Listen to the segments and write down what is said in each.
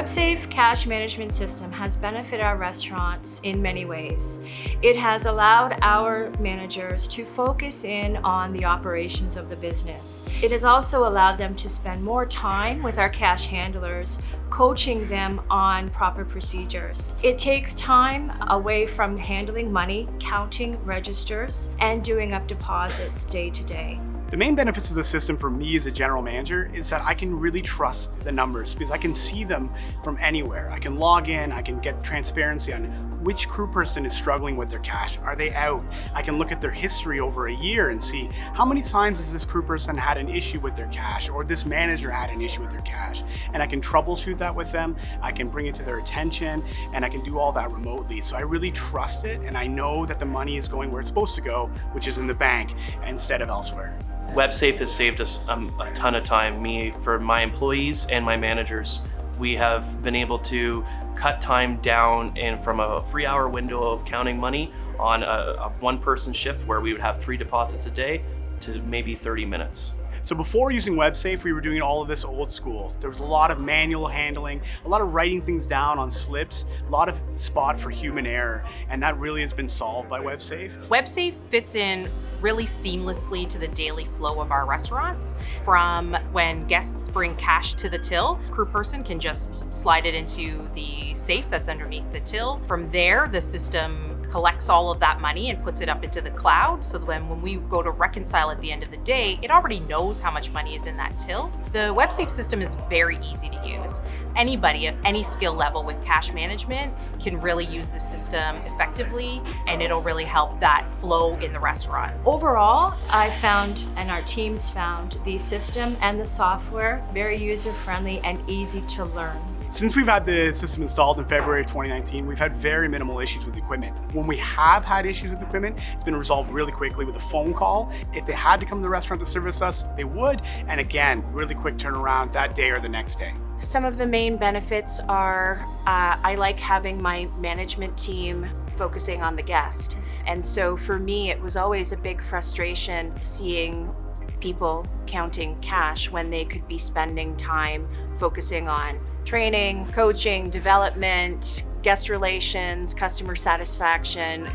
WebSafe cash management system has benefited our restaurants in many ways. It has allowed our managers to focus in on the operations of the business. It has also allowed them to spend more time with our cash handlers, coaching them on proper procedures. It takes time away from handling money, counting registers, and doing up deposits day to day. The main benefits of the system for me as a general manager is that I can really trust the numbers because I can see them from anywhere. I can log in, I can get transparency on which crew person is struggling with their cash. Are they out? I can look at their history over a year and see how many times has this crew person had an issue with their cash or this manager had an issue with their cash. And I can troubleshoot that with them, I can bring it to their attention, and I can do all that remotely. So I really trust it, and I know that the money is going where it's supposed to go, which is in the bank instead of elsewhere. WebSafe has saved us a ton of time, for my employees and my managers. We have been able to cut time down from a 3-hour window of counting money on a one-person shift where we would have 3 deposits a day to maybe 30 minutes. So before using WebSafe, we were doing all of this old school. There was a lot of manual handling, a lot of writing things down on slips, a lot of spot for human error, and that really has been solved by WebSafe. WebSafe fits in really seamlessly to the daily flow of our restaurants. From when guests bring cash to the till, crew person can just slide it into the safe that's underneath the till. From there, the system collects all of that money and puts it up into the cloud, so that when we go to reconcile at the end of the day, it already knows how much money is in that till. The WebSafe system is very easy to use. Anybody at any skill level with cash management can really use the system effectively, and it'll really help that flow in the restaurant. Overall, I found, and our teams found, the system and the software very user-friendly and easy to learn. Since we've had the system installed in February of 2019, we've had very minimal issues with equipment. When we have had issues with equipment, it's been resolved really quickly with a phone call. If they had to come to the restaurant to service us, they would. And again, really quick turnaround that day or the next day. Some of the main benefits are I like having my management team focusing on the guest. And so for me, it was always a big frustration seeing people counting cash when they could be spending time focusing on training, coaching, development, guest relations, customer satisfaction.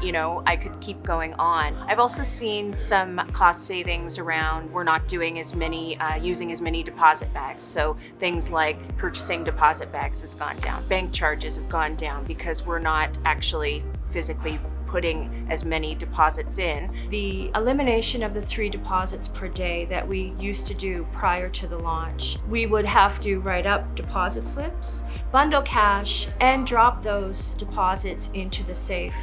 I could keep going on. I've also seen some cost savings around we're not doing as many, using as many deposit bags. So things like purchasing deposit bags has gone down. Bank charges have gone down because we're not actually physically putting as many deposits in. The elimination of the 3 deposits per day that we used to do prior to the launch. We would have to write up deposit slips, bundle cash, and drop those deposits into the safe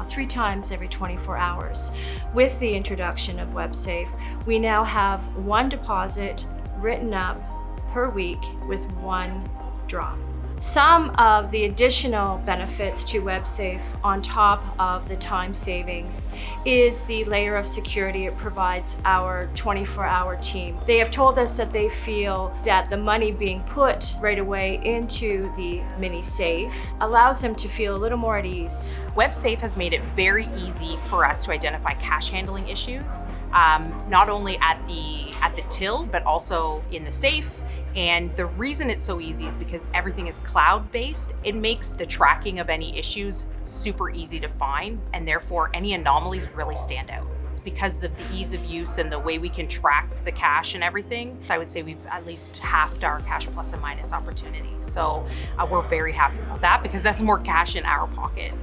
3 times every 24 hours. With the introduction of WebSafe, we now have 1 deposit written up per week with 1 drop. Some of the additional benefits to WebSafe on top of the time savings is the layer of security it provides our 24-hour team. They have told us that they feel that the money being put right away into the mini safe allows them to feel a little more at ease. WebSafe has made it very easy for us to identify cash handling issues, not only at the till, but also in the safe. And the reason it's so easy is because everything is cloud-based. It makes the tracking of any issues super easy to find, and therefore any anomalies really stand out. Because of the ease of use and the way we can track the cash and everything, I would say we've at least halved our cash plus and minus opportunity. So we're very happy about that because that's more cash in our pocket.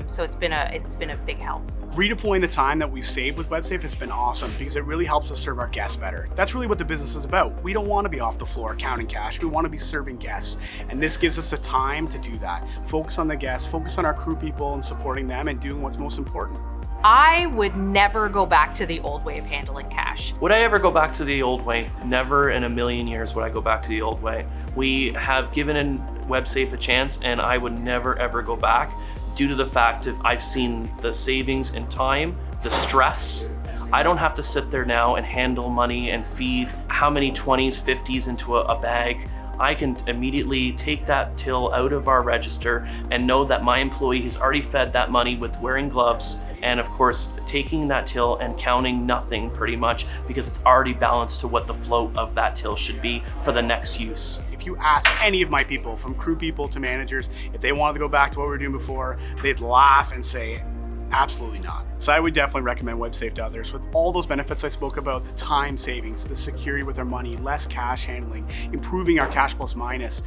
So it's been a big help. Redeploying the time that we've saved with WebSafe has been awesome because it really helps us serve our guests better. That's really what the business is about. We don't want to be off the floor counting cash. We want to be serving guests. And this gives us the time to do that. Focus on the guests, focus on our crew people and supporting them and doing what's most important. I would never go back to the old way of handling cash. Would I ever go back to the old way? Never in a million years would I go back to the old way. We have given WebSafe a chance, and I would never ever go back due to the fact of I've seen the savings in time, the stress. I don't have to sit there now and handle money and feed how many 20s, 50s into a bag. I can immediately take that till out of our register and know that my employee has already fed that money with wearing gloves And of course, taking that till and counting nothing pretty much, because it's already balanced to what the float of that till should be for the next use. If you ask any of my people, from crew people to managers, if they wanted to go back to what we were doing before, they'd laugh and say, absolutely not. So I would definitely recommend WebSafe to others with all those benefits I spoke about, the time savings, the security with our money, less cash handling, improving our cash plus minus.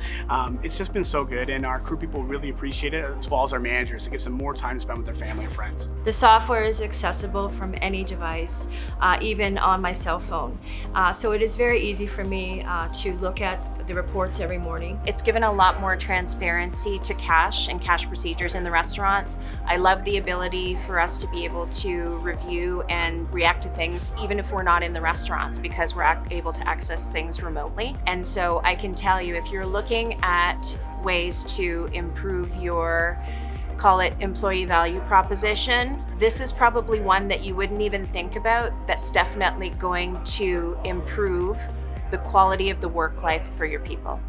It's just been so good, and our crew people really appreciate it, as well as our managers. It gives them more time to spend with their family and friends. The software is accessible from any device, even on my cell phone. So it is very easy for me to look at the reports every morning. It's given a lot more transparency to cash and cash procedures in the restaurants. I love the ability for us to be able to review and react to things even if we're not in the restaurants, because we're able to access things remotely. And so I can tell you, if you're looking at ways to improve your, call it, employee value proposition, this is probably one that you wouldn't even think about that's definitely going to improve the quality of the work life for your people.